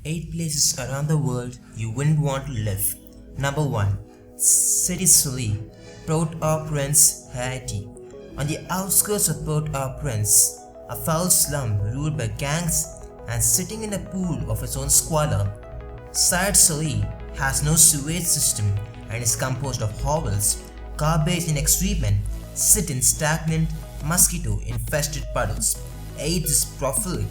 8 places around the world you wouldn't want to live. Number 1. Cité-Soleil, Port-au-Prince, Haiti. On the outskirts of Port-au-Prince, a foul slum ruled by gangs and sitting in a pool of its own squalor, Cité-Soleil has no sewage system and is composed of hovels, garbage and excrement sit in stagnant, mosquito-infested puddles. AIDS is prolific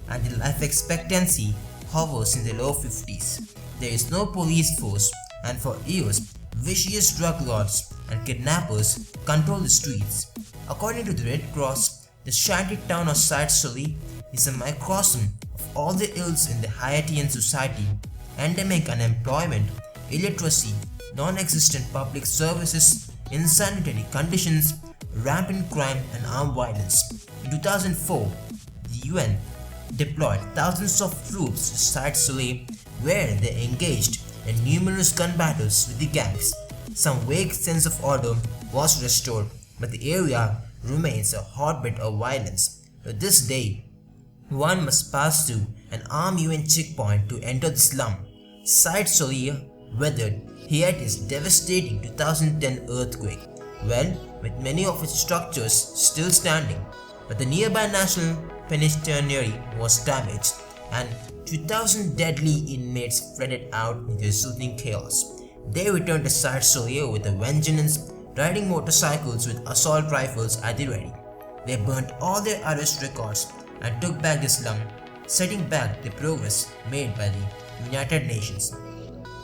and the life expectancy hovers in the low 50s. There is no police force, and for years, vicious drug lords and kidnappers control the streets. According to the Red Cross, the shanty town of Cité-Soleil is a microcosm of all the ills in the Haitian society: endemic unemployment, illiteracy, non-existent public services, insanitary conditions, rampant crime and armed violence. In 2004, the UN deployed thousands of troops to Cité-Soleil, where they engaged in numerous gun battles with the gangs. Some vague sense of order was restored, but the area remains a hotbed of violence. To this day, one must pass through an armed UN checkpoint to enter the slum. Cité-Soleil weathered Haiti's devastating 2010 earthquake, well, with many of its structures still standing, but the nearby National Penitentiary was damaged, and 2,000 deadly inmates flooded out into resulting chaos. They returned to Cité-Soleil with a vengeance, riding motorcycles with assault rifles at the ready. They burnt all their arrest records and took back the slum, setting back the progress made by the United Nations.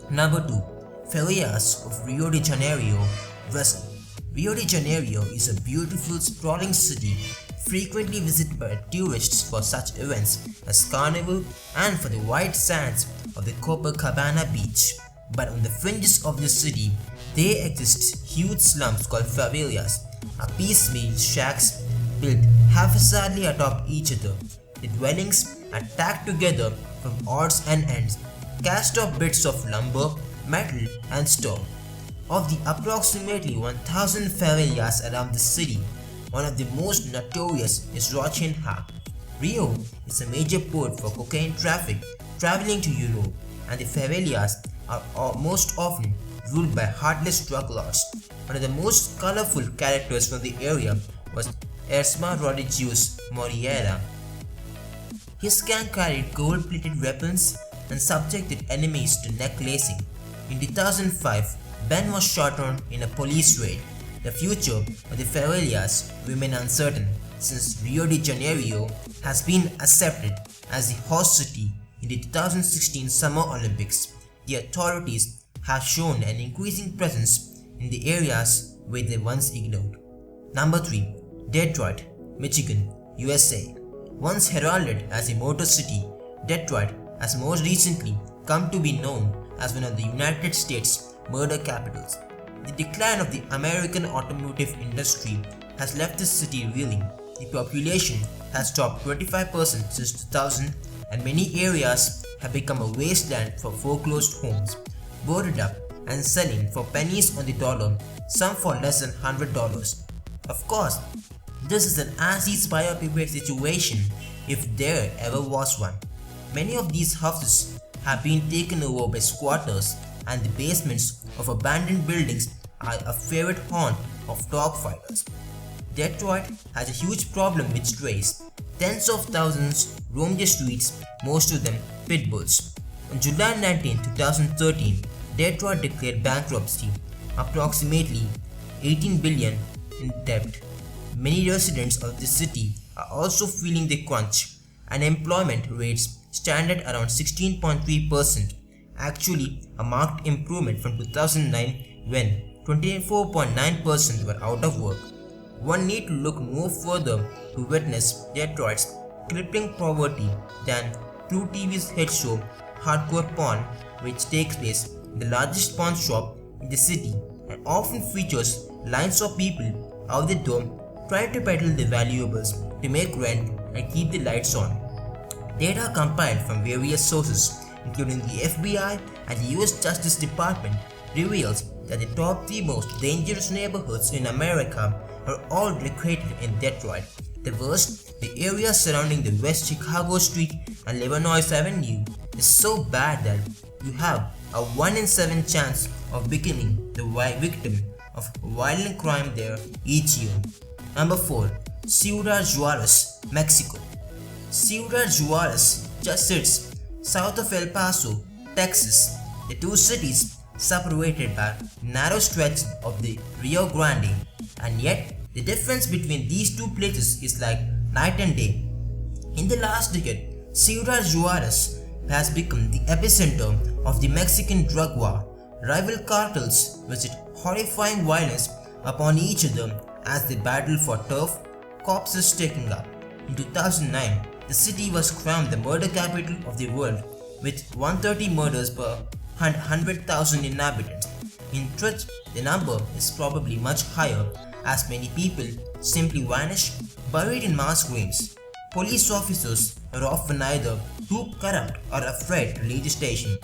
Number 2. Favelas of Rio de Janeiro, Brazil. Rio de Janeiro is a beautiful, sprawling city frequently visited by tourists for such events as Carnival and for the white sands of the Copacabana beach. But on the fringes of the city, there exist huge slums called favelas, are piecemeal shacks built haphazardly atop each other. The dwellings are tacked together from odds and ends, cast off bits of lumber, metal and stone. Of the approximately 1,000 favelas around the city, one of the most notorious is Rochinha. Rio is a major port for cocaine traffic traveling to Europe, and the favelas are most often ruled by heartless drug lords. One of the most colorful characters from the area was Erasmo Rodrigues Moreira. His gang carried gold-plated weapons and subjected enemies to neck lacing. In 2005, Ben was shot on in a police raid. The future of the favelas remain uncertain since Rio de Janeiro has been accepted as the host city in the 2016 Summer Olympics. The authorities have shown an increasing presence in the areas where they once ignored. Number 3. Detroit, Michigan, USA. Once heralded as a motor city, Detroit has most recently come to be known as one of the United States' murder capitals. The decline of the American automotive industry has left the city reeling. The population has dropped 25% since 2000, and many areas have become a wasteland for foreclosed homes, boarded up and selling for pennies on the dollar, some for less than $100. Of course, this is an as-is buyer-beware situation if there ever was one. Many of these houses have been taken over by squatters, and the basements of abandoned buildings are a favorite haunt of dogfighters. Detroit has a huge problem with strays. Tens of thousands roam the streets, most of them pit bulls. On July 19, 2013, Detroit declared bankruptcy, approximately $18 billion in debt. Many residents of the city are also feeling the crunch. Unemployment rates stand at around 16.3%, actually a marked improvement from 2009 when 24.9% were out of work. One need to look no further to witness Detroit's crippling poverty than True TV's hit show Hardcore Pawn, which takes place in the largest pawn shop in the city and often features lines of people out the door trying to peddle the valuables to make rent and keep the lights on. Data compiled from various sources, including the FBI and the US Justice Department, reveals that the top 3 most dangerous neighborhoods in America are all located in Detroit. The worst The area surrounding the West Chicago Street and Lebanon Avenue is so bad that you have a 1 in 7 chance of becoming the victim of violent crime there each year. Number 4. Ciudad Juárez, Mexico. Ciudad Juárez just sits south of El Paso, Texas. The two cities separated by narrow stretches of the Rio Grande, and yet the difference between these two places is like night and day. In the last decade, Ciudad Juárez has become the epicenter of the Mexican drug war. Rival cartels visit horrifying violence upon each other as they battle for turf, corpses taking up. In 2009, the city was crowned the murder capital of the world with 130 murders per 100,000 inhabitants. In truth, the number is probably much higher as many people simply vanish, buried in mass graves. Police officers are often either too corrupt or afraid to leave the station.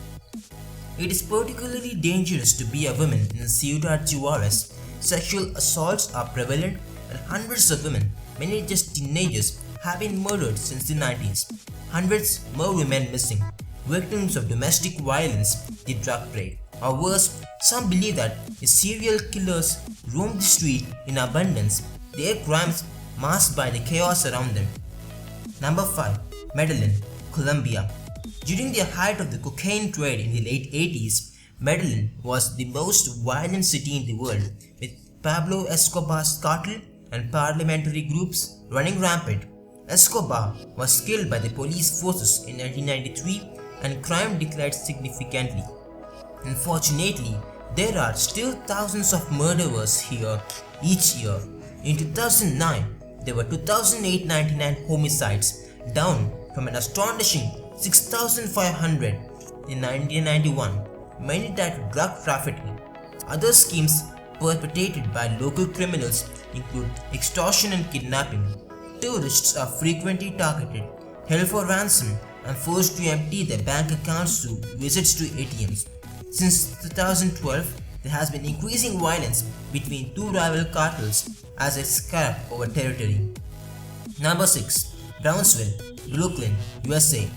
It is particularly dangerous to be a woman in Ciudad Juárez. Sexual assaults are prevalent and hundreds of women, many just teenagers, have been murdered since the 90s. Hundreds more women missing, victims of domestic violence, the drug trade. Or worse, some believe that the serial killers roam the street in abundance, their crimes masked by the chaos around them. Number 5. Medellin, Colombia. During the height of the cocaine trade in the late 80s, Medellin was the most violent city in the world, with Pablo Escobar's cartel and paramilitary groups running rampant. Escobar was killed by the police forces in 1993 and crime declined significantly. Unfortunately, there are still thousands of murderers here each year. In 2009, there were 2,899 homicides, down from an astonishing 6,500 in 1991. Many died of drug trafficking. Other schemes perpetrated by local criminals include extortion and kidnapping. Tourists are frequently targeted, held for ransom, and forced to empty their bank accounts through visits to ATMs. Since 2012, there has been increasing violence between two rival cartels as they scrap over territory. Number 6. Brownsville, Brooklyn, USA.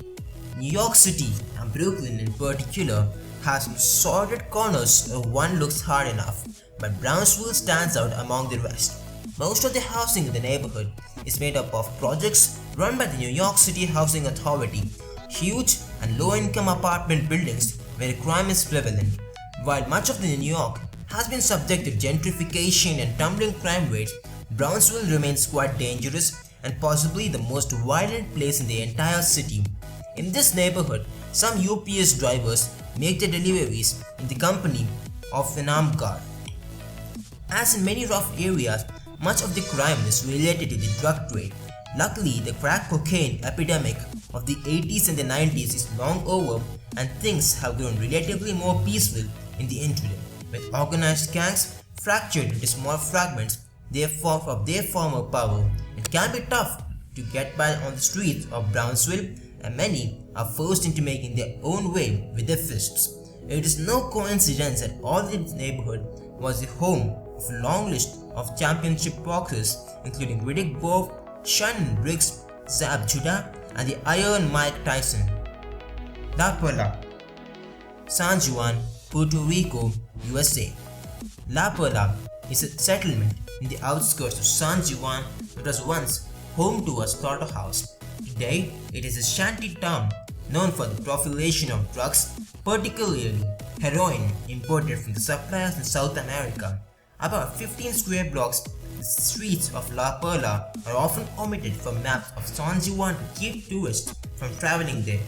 New York City and Brooklyn in particular has sordid corners if one looks hard enough, but Brownsville stands out among the rest. Most of the housing in the neighborhood is made up of projects run by the New York City Housing Authority, huge and low-income apartment buildings where crime is prevalent. While much of New York has been subject to gentrification and tumbling crime rates, Brownsville remains quite dangerous and possibly the most violent place in the entire city. In this neighborhood, some UPS drivers make their deliveries in the company of an armed guard. As in many rough areas, much of the crime is related to the drug trade. Luckily, the crack cocaine epidemic of the 80s and the 90s is long over and things have grown relatively more peaceful in the interim, with organized gangs fractured into small fragments of their former power. It can be tough to get by on the streets of Brownsville, and many are forced into making their own way with their fists. It is no coincidence that all this neighborhood was the home of a long list of championship boxers including Riddick Bowe, Shannon Briggs, Zab Judah, and the Iron Mike Tyson. La Perla, San Juan, Puerto Rico, USA. La Perla is a settlement in the outskirts of San Juan that was once home to a slaughterhouse. Today, it is a shanty town known for the proliferation of drugs, particularly heroin imported from the suppliers in South America. About 15 square blocks, the streets of La Perla are often omitted from maps of San Juan to keep tourists from traveling there.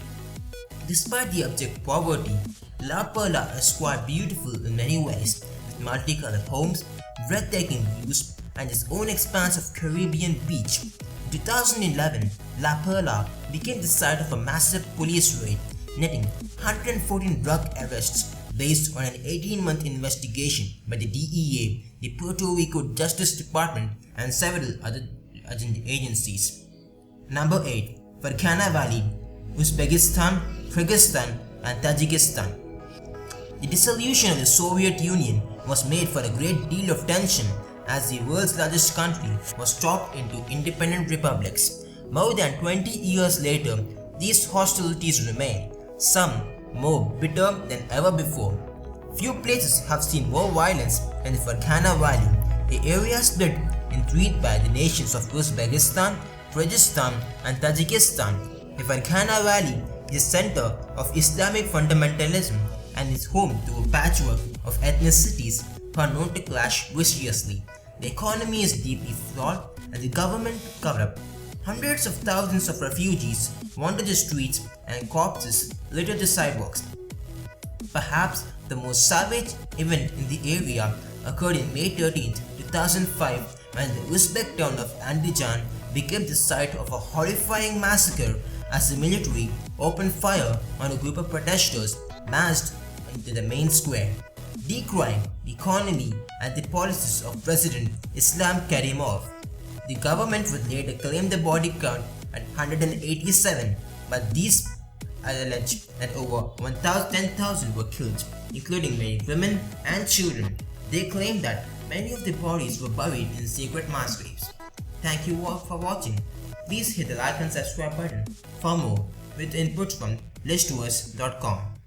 Despite the abject poverty, La Perla is quite beautiful in many ways, with multicolored homes, breathtaking views, and its own expanse of Caribbean beach. In 2011, La Perla became the site of a massive police raid, netting 114 drug arrests based on an 18-month investigation by the DEA, the Puerto Rico Justice Department, and several other agencies. Number 8. Ferghana Valley, Uzbekistan, Kyrgyzstan, and Tajikistan. The dissolution of the Soviet Union was made for a great deal of tension as the world's largest country was chopped into independent republics. More than 20 years later, these hostilities remain, some more bitter than ever before. Few places have seen more violence than the Ferghana Valley, an area split in three by the nations of Uzbekistan, Kyrgyzstan and Tajikistan. The Ferghana Valley is a center of Islamic fundamentalism and is home to a patchwork of ethnicities who are known to clash viciously. The economy is deeply flawed and the government corrupt. Hundreds of thousands of refugees wander the streets and corpses litter the sidewalks. Perhaps the most savage event in the area occurred in May 13, 2005 when the Uzbek town of Andijan became the site of a horrifying massacre as the military opened fire on a group of protesters massed into the main square. Decrying the economy and the policies of President Islam Karimov. The government would later claim the body count at 187, but these allege that over 10,000 were killed, including many women and children. They claim that many of the bodies were buried in secret mass graves. Thank you all for watching. Please hit the like and subscribe button for more with input from listtours.com.